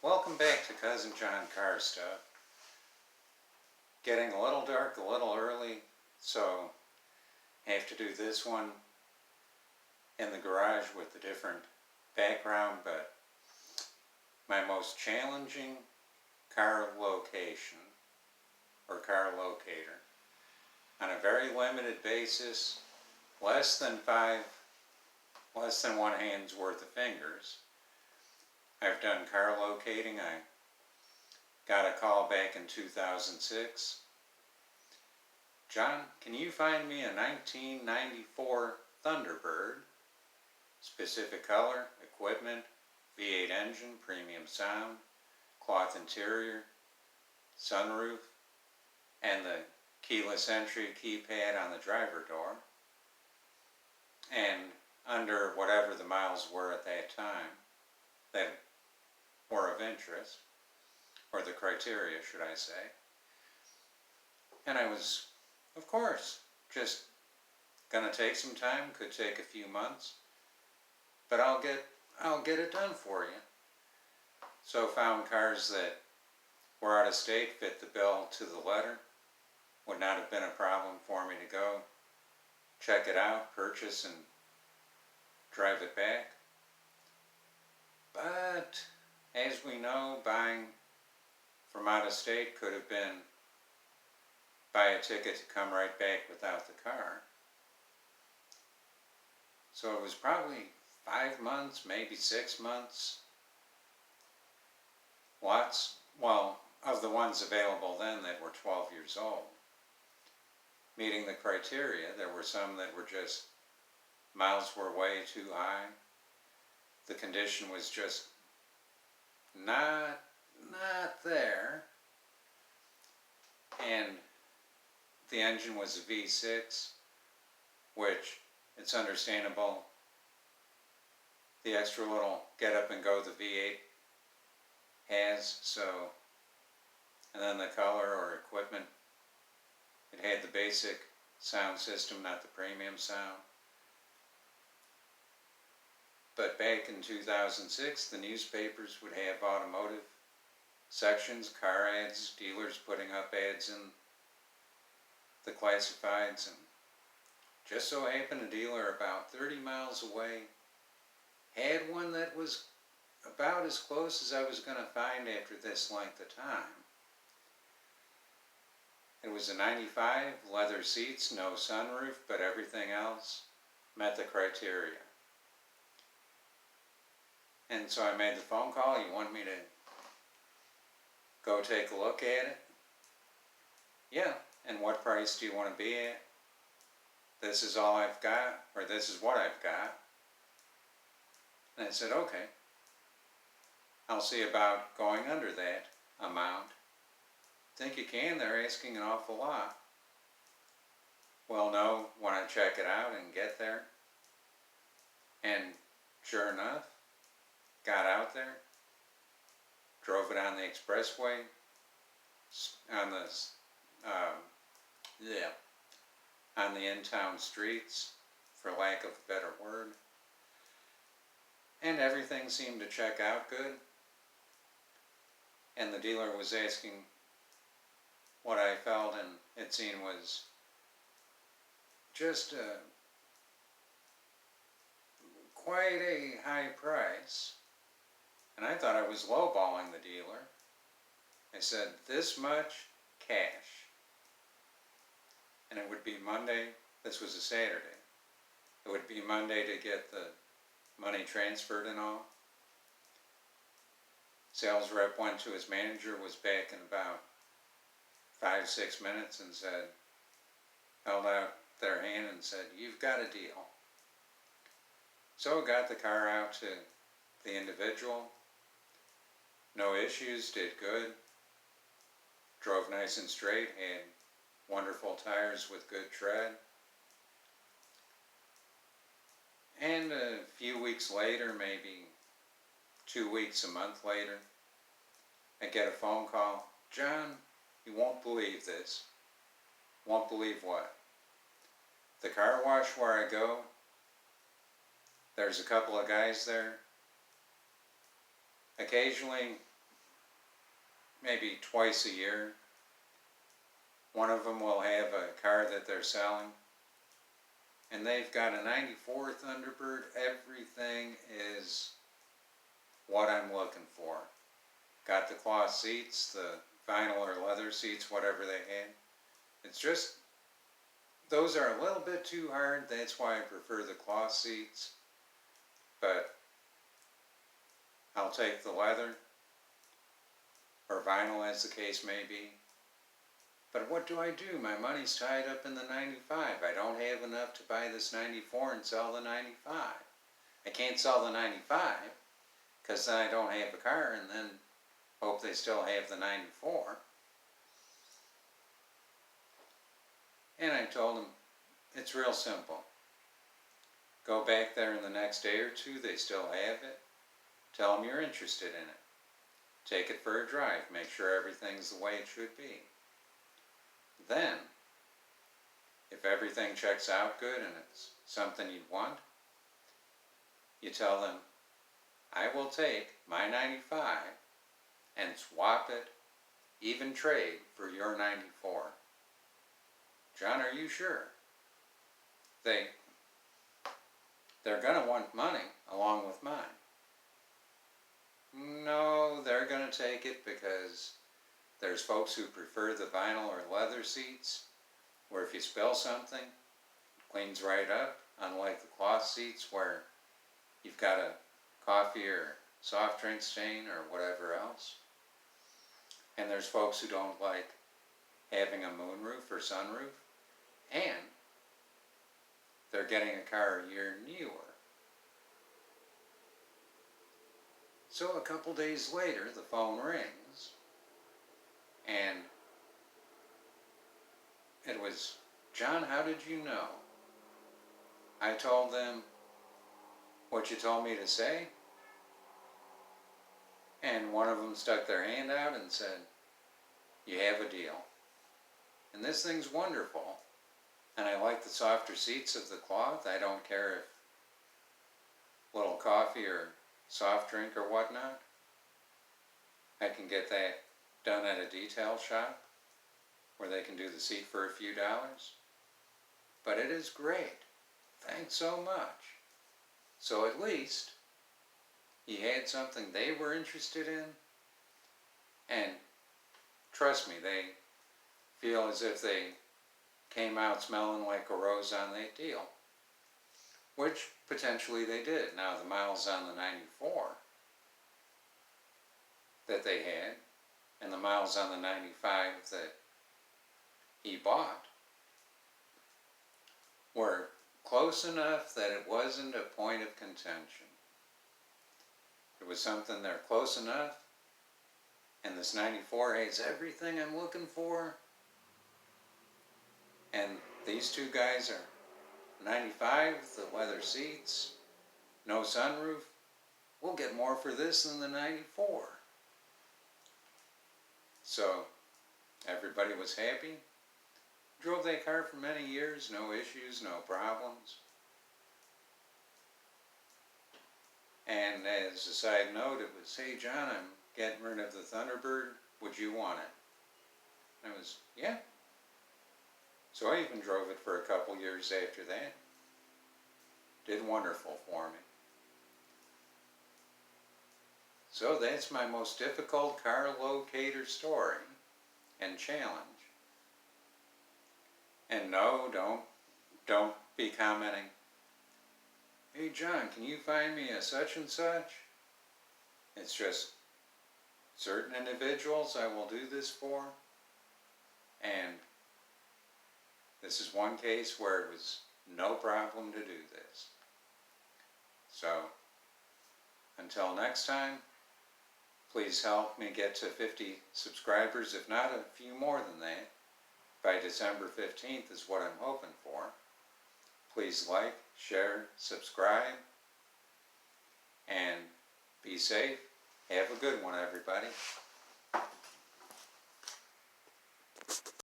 Welcome back to Cousin John Car Stuff. Getting a little dark, a little early, so I have to do this one in the garage with a different background, but my most challenging car location or car locator on a very limited basis, less than one hand's worth of fingers. I've done car locating. I got a call back in 2006. John, can you find me a 1994 Thunderbird? Specific color, equipment, V8 engine, premium sound, cloth interior, sunroof, and the keyless entry keypad on the driver door, and under whatever the miles were at that time that were of interest, or the criteria, should I say. And I was, of course, just gonna take some time, could take a few months, but I'll get it done for you. So found cars that were out of state, fit the bill to the letter, would not have been a problem for me to go check it out, purchase, and drive it back. But as we know, buying from out of state could have been buy a ticket to come right back without the car. So it was probably 5 months, maybe 6 months. Of the ones available then that were 12 years old, meeting the criteria. There were some that were just, miles were way too high. The condition was just not there. And the engine was a V6, which it's understandable. The extra little get up and go the V8 has, so, and then the color or equipment, it had the basic sound system, not the premium sound. But back in 2006, the newspapers would have automotive sections, car ads, dealers putting up ads in the classifieds, and just so happened a dealer about 30 miles away had one that was about as close as I was going to find after this length of time. It was a 95, leather seats, no sunroof, but everything else met the criteria. And so I made the phone call. You want me to go take a look at it? Yeah. And what price do you want to be at? This is all I've got, or this is what I've got. And I said, okay. I'll see about going under that amount. Think you can? They're asking an awful lot. Well, no, when I check it out and get there. And sure enough, got out there, drove it on the expressway, on the in-town streets, for lack of a better word. And everything seemed to check out good. And the dealer was asking what I felt, and it seemed was just quite a high price. And I thought I was lowballing the dealer. I said, this much cash. And it would be Monday. This was a Saturday. It would be Monday to get the money transferred and all. Sales rep went to his manager, was back in about 5-6 minutes, and said, held out their hand and said, you've got a deal. So got the car out to the individual. No issues, did good. Drove nice and straight, had wonderful tires with good tread. And a few weeks later, maybe 2 weeks, a month later, I get a phone call. John, you won't believe this. Won't believe what? The car wash where I go, there's a couple of guys there. Occasionally, maybe twice a year. One of them will have a car that they're selling, and they've got a 94 Thunderbird. Everything is what I'm looking for. Got the cloth seats, the vinyl or leather seats, whatever they had. It's just, those are a little bit too hard. That's why I prefer the cloth seats. But I'll take the leather, or vinyl as the case may be. But what do I do? My money's tied up in the 95. I don't have enough to buy this 94 and sell the 95. I can't sell the 95 because then I don't have a car, and then hope they still have the 94. And I told them, it's real simple. Go back there in the next day or two, they still have it. Tell them you're interested in it. Take it for a drive, make sure everything's the way it should be. Then, if everything checks out good and it's something you want, you tell them, I will take my 95 and swap it, even trade, for your 94. John, are you sure? They're gonna want money along with mine. No, they're gonna take it because there's folks who prefer the vinyl or leather seats, where if you spill something, it cleans right up, unlike the cloth seats where you've got a coffee or soft drink stain or whatever else. And there's folks who don't like having a moonroof or sunroof, and they're getting a car a year newer. So a couple days later, the phone rings, and it was, John, how did you know? I told them what you told me to say, and one of them stuck their hand out and said, you have a deal. And this thing's wonderful, and I like the softer seats of the cloth. I don't care if little coffee or soft drink or whatnot. I can get that done at a detail shop where they can do the seat for a few dollars. But it is great. Thanks so much. So at least he had something they were interested in, and trust me, they feel as if they came out smelling like a rose on that deal, which potentially they did. Now the miles on the 94 that they had, and the miles on the 95 that he bought, were close enough that it wasn't a point of contention. It was something they're close enough, and this 94 has everything I'm looking for, and these two guys are 95, the leather seats, no sunroof. We'll get more for this than the 94. So everybody was happy. Drove that car for many years, no issues, no problems. And as a side note, it was, hey John, I'm getting rid of the Thunderbird, would you want it? And I was, yeah. So I even drove it for a couple years after that. Did wonderful for me. So that's my most difficult car locator story and challenge. And no, don't be commenting, hey John, can you find me a such and such? It's just certain individuals I will do this for, and this is one case where it was no problem to do this. So, until next time, please help me get to 50 subscribers, if not a few more than that. By December 15th is what I'm hoping for. Please like, share, subscribe, and be safe. Have a good one, everybody.